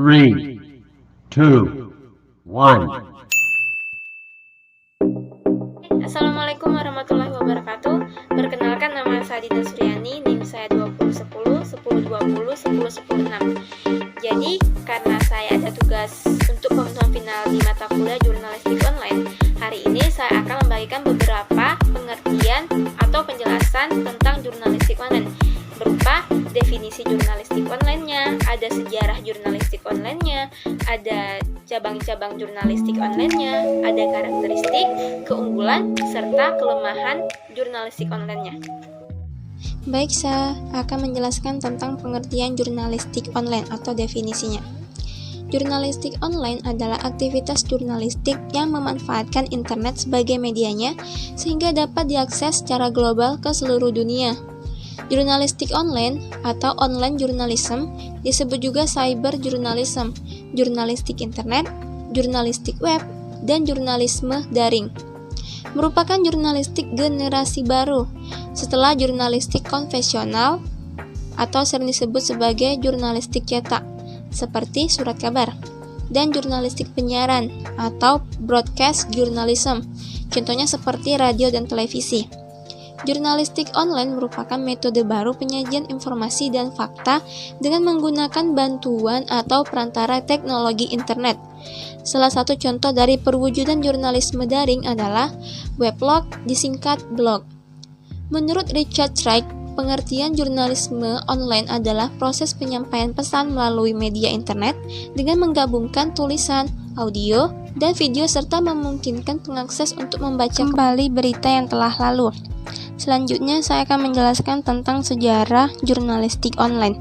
3, 2, 1. Assalamualaikum warahmatullahi wabarakatuh. Perkenalkan, nama saya Dina Suryani, NIM saya 2010 1020 1016. Jadi, karena saya ada tugas untuk pembuatan final di mata kuliah jurnalistik online, hari ini saya akan membagikan beberapa pengertian atau penjelasan tentang jurnalistik online, berupa definisi jurnalistik online-nya, ada sejarah jurnalistik online-nya, ada cabang-cabang jurnalistik online-nya, ada karakteristik, keunggulan, serta kelemahan jurnalistik online-nya. Baik, saya akan menjelaskan tentang pengertian jurnalistik online atau definisinya. Jurnalistik online adalah aktivitas jurnalistik yang memanfaatkan internet sebagai medianya sehingga dapat diakses secara global ke seluruh dunia. Jurnalistik online atau online journalism disebut juga cyber journalism, jurnalistik internet, jurnalistik web, dan jurnalisme daring. Merupakan jurnalistik generasi baru setelah jurnalistik konvensional atau sering disebut sebagai jurnalistik cetak seperti surat kabar, dan jurnalistik penyiaran atau broadcast journalism, contohnya seperti radio dan televisi. Jurnalistik online merupakan metode baru penyajian informasi dan fakta dengan menggunakan bantuan atau perantara teknologi internet. Salah satu contoh dari perwujudan jurnalisme daring adalah weblog, disingkat blog. Menurut Richard Wright, pengertian jurnalisme online adalah proses penyampaian pesan melalui media internet dengan menggabungkan tulisan, audio, dan video serta memungkinkan pengakses untuk membaca kembali berita yang telah lalu. Selanjutnya, saya akan menjelaskan tentang sejarah jurnalistik online.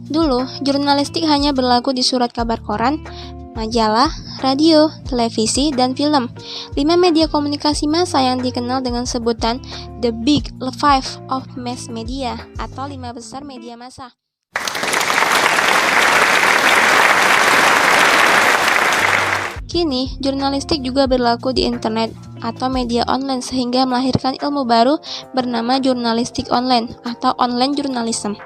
Dulu, jurnalistik hanya berlaku di surat kabar koran, majalah, radio, televisi, dan film. 5 media komunikasi massa yang dikenal dengan sebutan The Big Five of Mass Media atau 5 besar media massa. Kini, jurnalistik juga berlaku di internet atau media online sehingga melahirkan ilmu baru bernama jurnalistik online atau online journalism.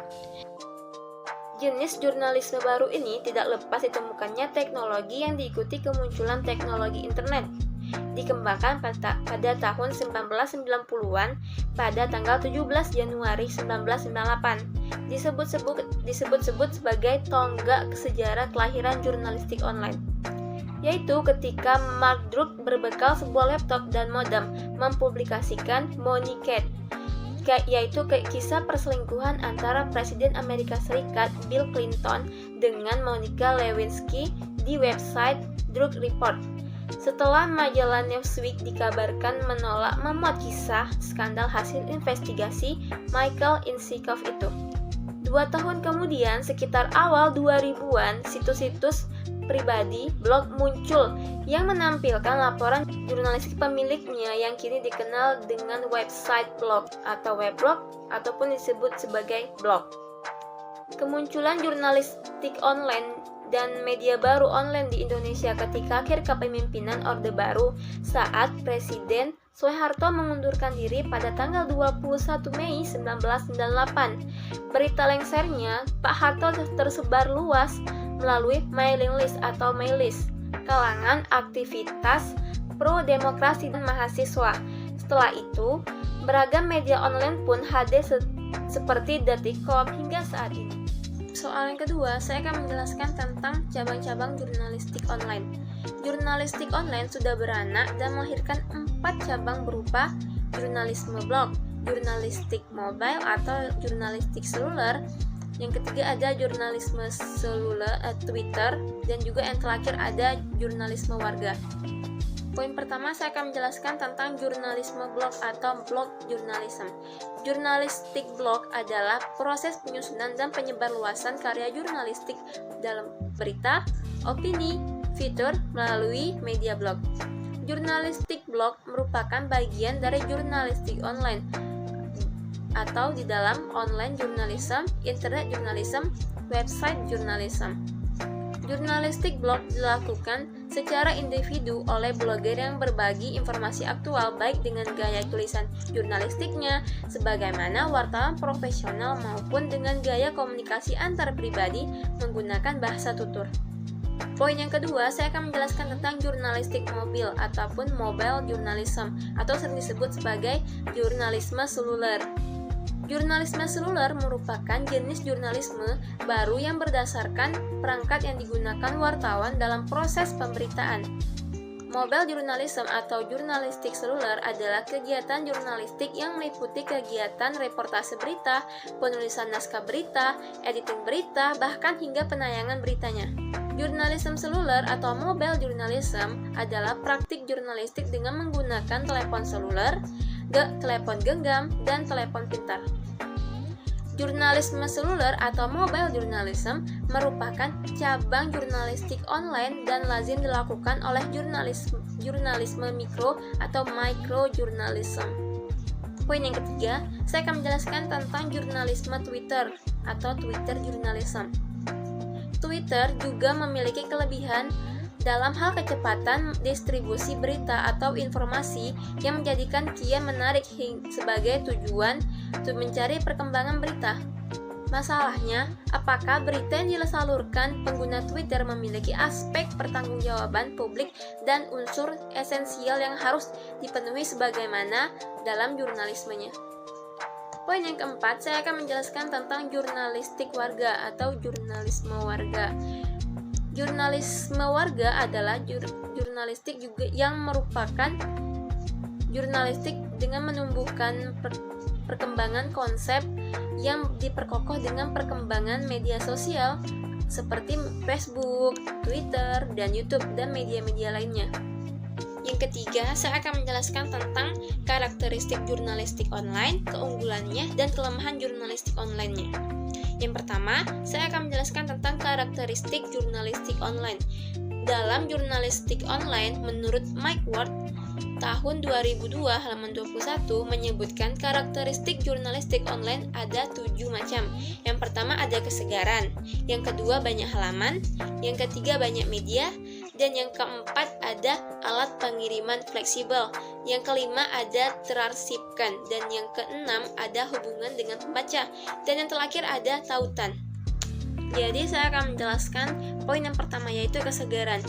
Jenis jurnalisme baru ini tidak lepas ditemukannya teknologi yang diikuti kemunculan teknologi internet. Dikembangkan pada tahun 1990-an pada tanggal 17 Januari 1998. Disebut-sebut sebagai tonggak sejarah kelahiran jurnalistik online, yaitu ketika Mark Druck berbekal sebuah laptop dan modem mempublikasikan Money Cat, yaitu kisah perselingkuhan antara Presiden Amerika Serikat Bill Clinton dengan Monica Lewinsky di website Druck Report. Setelah majalah Newsweek dikabarkan menolak memuat kisah skandal hasil investigasi Michael Isikoff itu. 2 tahun kemudian, sekitar awal 2000-an, situs-situs pribadi blog muncul yang menampilkan laporan jurnalistik pemiliknya yang kini dikenal dengan website blog atau weblog ataupun disebut sebagai blog. Kemunculan jurnalistik online dan media baru online di Indonesia ketika akhir kepemimpinan Orde Baru saat Presiden Soeharto mengundurkan diri pada tanggal 21 Mei 1998. Berita lengsernya, Pak Harto tersebar luas melalui mailing list atau mail list kalangan aktivitas pro-demokrasi dan mahasiswa. Setelah itu, beragam media online pun hadir seperti Detikcom hingga saat ini. Soal yang kedua, saya akan menjelaskan tentang cabang-cabang jurnalistik online. Jurnalistik online sudah beranak dan melahirkan 4 cabang berupa jurnalisme blog, jurnalistik mobile atau jurnalistik seluler. Yang ketiga ada jurnalisme seluler, Twitter, dan juga yang terakhir ada jurnalisme warga. Poin pertama, saya akan menjelaskan tentang jurnalisme blog atau blog journalism. Jurnalistik blog adalah proses penyusunan dan penyebarluasan karya jurnalistik dalam berita, opini, fitur melalui media blog. Jurnalistik blog merupakan bagian dari jurnalistik online atau di dalam online journalism, internet journalism, website journalism. Jurnalistik blog dilakukan secara individu oleh blogger yang berbagi informasi aktual baik dengan gaya tulisan jurnalistiknya sebagaimana wartawan profesional maupun dengan gaya komunikasi antar pribadi menggunakan bahasa tutur. Poin yang kedua, saya akan menjelaskan tentang jurnalistik mobil ataupun mobile journalism atau sering disebut sebagai jurnalisme seluler. Jurnalisme seluler merupakan jenis jurnalisme baru yang berdasarkan perangkat yang digunakan wartawan dalam proses pemberitaan. Mobile journalism atau jurnalistik seluler adalah kegiatan jurnalistik yang meliputi kegiatan reportase berita, penulisan naskah berita, editing berita, bahkan hingga penayangan beritanya. Jurnalisme seluler atau mobile journalism adalah praktik jurnalistik dengan menggunakan telepon seluler, telepon genggam, dan telepon pintar. Jurnalisme seluler atau mobile journalism merupakan cabang jurnalistik online dan lazim dilakukan oleh jurnalisme mikro atau microjournalism. Poin yang ketiga, saya akan menjelaskan tentang jurnalisme Twitter atau Twitter journalism. Twitter juga memiliki kelebihan dalam hal kecepatan distribusi berita atau informasi yang menjadikan dia menarik sebagai tujuan untuk mencari perkembangan berita. Masalahnya, apakah berita yang disalurkan pengguna Twitter memiliki aspek pertanggungjawaban publik dan unsur esensial yang harus dipenuhi sebagaimana dalam jurnalismenya? Poin yang keempat, saya akan menjelaskan tentang jurnalistik warga atau jurnalisme warga. Jurnalisme warga adalah jurnalistik juga yang merupakan jurnalistik dengan menumbuhkan perkembangan konsep yang diperkokoh dengan perkembangan media sosial seperti Facebook, Twitter, dan YouTube, dan media-media lainnya. Yang ketiga, saya akan menjelaskan tentang karakteristik jurnalistik online, keunggulannya, dan kelemahan jurnalistik online-nya. Yang pertama, saya akan menjelaskan tentang karakteristik jurnalistik online. Dalam jurnalistik online, menurut Mike Ward, tahun 2002 halaman 21 menyebutkan karakteristik jurnalistik online ada 7 macam. Yang pertama ada kesegaran, yang kedua banyak halaman, yang ketiga banyak media, dan yang keempat ada alat pengiriman fleksibel, yang kelima ada terarsipkan, dan yang keenam ada hubungan dengan pembaca, dan yang terakhir ada tautan. Jadi saya akan menjelaskan poin yang pertama, yaitu kesegaran.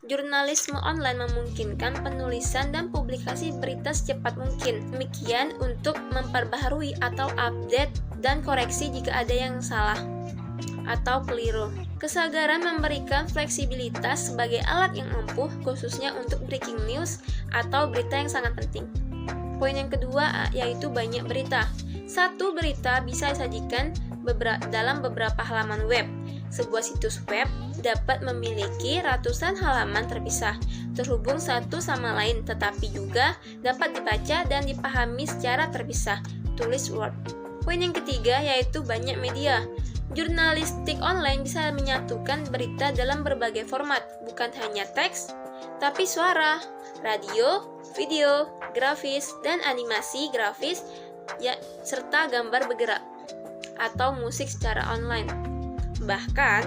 Jurnalisme online memungkinkan penulisan dan publikasi berita secepat mungkin. Demikian untuk memperbaharui atau update dan koreksi jika ada yang salah atau keliru. Kesegaran memberikan fleksibilitas sebagai alat yang ampuh, khususnya untuk breaking news atau berita yang sangat penting. Poin yang kedua yaitu banyak berita. Satu berita bisa disajikan dalam beberapa halaman web. Sebuah situs web dapat memiliki ratusan halaman terpisah, terhubung satu sama lain, tetapi juga dapat dibaca dan dipahami secara terpisah. Tulis Word. Poin yang ketiga yaitu banyak media. Jurnalistik online bisa menyatukan berita dalam berbagai format, bukan hanya teks, tapi suara, radio, video, grafis, dan animasi grafis, serta gambar bergerak atau musik secara online. Bahkan,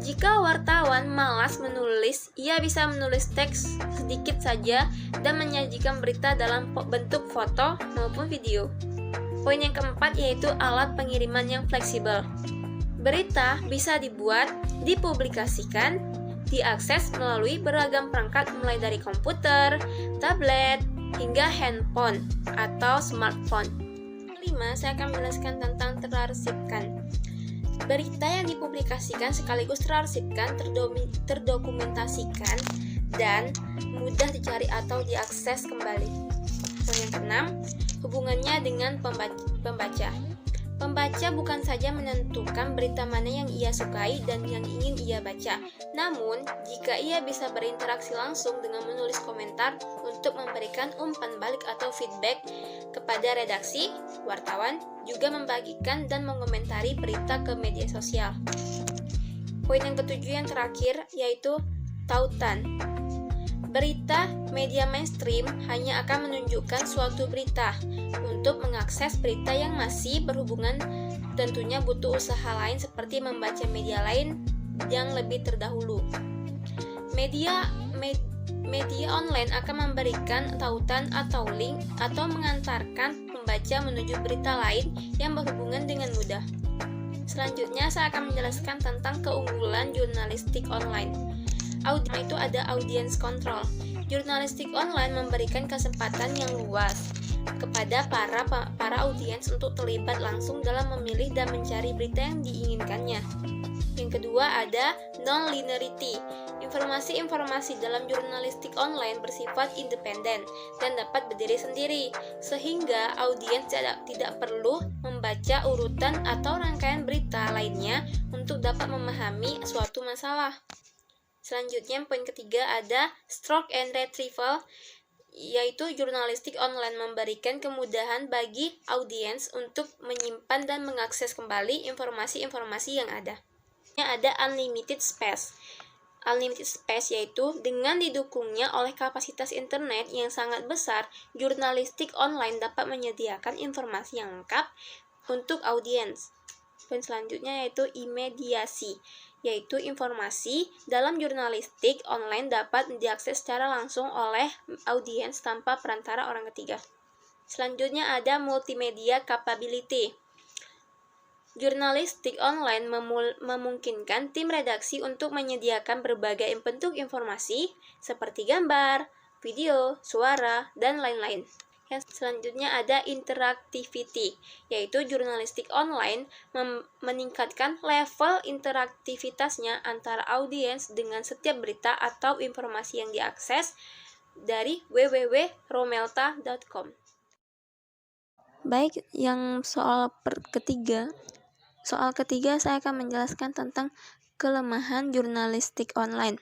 jika wartawan malas menulis, ia bisa menulis teks sedikit saja dan menyajikan berita dalam bentuk foto maupun video. Poin yang keempat yaitu alat pengiriman yang fleksibel. Berita bisa dibuat, dipublikasikan, diakses melalui beragam perangkat mulai dari komputer, tablet, hingga handphone atau smartphone. Kelima, saya akan menjelaskan tentang terarsipkan. Berita yang dipublikasikan sekaligus terarsipkan, terdokumentasikan, dan mudah dicari atau diakses kembali. Poin yang keenam, hubungannya dengan pembaca. Pembaca bukan saja menentukan berita mana yang ia sukai dan yang ingin ia baca, namun jika ia bisa berinteraksi langsung dengan menulis komentar untuk memberikan umpan balik atau feedback kepada redaksi, wartawan juga membagikan dan mengomentari berita ke media sosial. Poin yang ketujuh yang terakhir yaitu tautan. Berita media mainstream hanya akan menunjukkan suatu berita. Untuk mengakses berita yang masih berhubungan, tentunya butuh usaha lain seperti membaca media lain yang lebih terdahulu. Media online akan memberikan tautan atau link atau mengantarkan pembaca menuju berita lain yang berhubungan dengan mudah. Selanjutnya saya akan menjelaskan tentang keunggulan jurnalistik online. Itu ada audience control. Jurnalistik online memberikan kesempatan yang luas kepada para audiens untuk terlibat langsung dalam memilih dan mencari berita yang diinginkannya. Yang kedua ada non-linearity. Informasi-informasi dalam jurnalistik online bersifat independen dan dapat berdiri sendiri, sehingga audiens tidak perlu membaca urutan atau rangkaian berita lainnya untuk dapat memahami suatu masalah. Selanjutnya, poin ketiga ada stroke and retrieval, yaitu jurnalistik online memberikan kemudahan bagi audiens untuk menyimpan dan mengakses kembali informasi-informasi yang ada. Ada unlimited space. Unlimited space yaitu dengan didukungnya oleh kapasitas internet yang sangat besar, jurnalistik online dapat menyediakan informasi yang lengkap untuk audiens. Poin selanjutnya yaitu imediasi, yaitu informasi dalam jurnalistik online dapat diakses secara langsung oleh audiens tanpa perantara orang ketiga. Selanjutnya ada multimedia capability. Jurnalistik online memungkinkan tim redaksi untuk menyediakan berbagai bentuk informasi seperti gambar, video, suara, dan lain-lain. Yang selanjutnya ada interactivity, yaitu jurnalistik online meningkatkan level interaktivitasnya antara audiens dengan setiap berita atau informasi yang diakses dari www.romelta.com. Baik, yang soal ketiga saya akan menjelaskan tentang kelemahan jurnalistik online.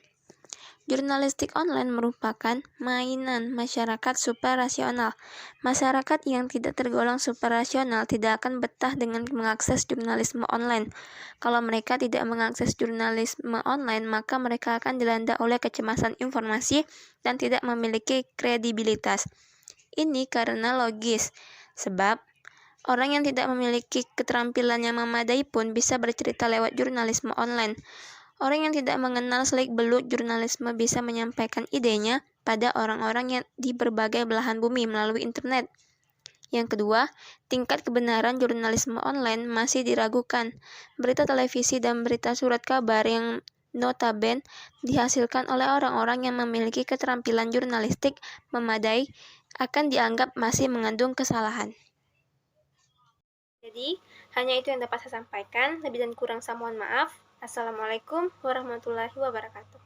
Jurnalistik online merupakan mainan masyarakat superrasional. Masyarakat yang tidak tergolong superrasional tidak akan betah dengan mengakses jurnalisme online. Kalau mereka tidak mengakses jurnalisme online, maka mereka akan dilanda oleh kecemasan informasi dan tidak memiliki kredibilitas. Ini karena logis, sebab orang yang tidak memiliki keterampilan yang memadai pun bisa bercerita lewat jurnalisme online. Orang yang tidak mengenal seluk-beluk jurnalisme bisa menyampaikan idenya pada orang-orang yang di berbagai belahan bumi melalui internet. Yang kedua, tingkat kebenaran jurnalisme online masih diragukan. Berita televisi dan berita surat kabar yang notabene dihasilkan oleh orang-orang yang memiliki keterampilan jurnalistik memadai akan dianggap masih mengandung kesalahan. Jadi, hanya itu yang dapat saya sampaikan. Lebih dan kurang saya mohon maaf. Assalamualaikum warahmatullahi wabarakatuh.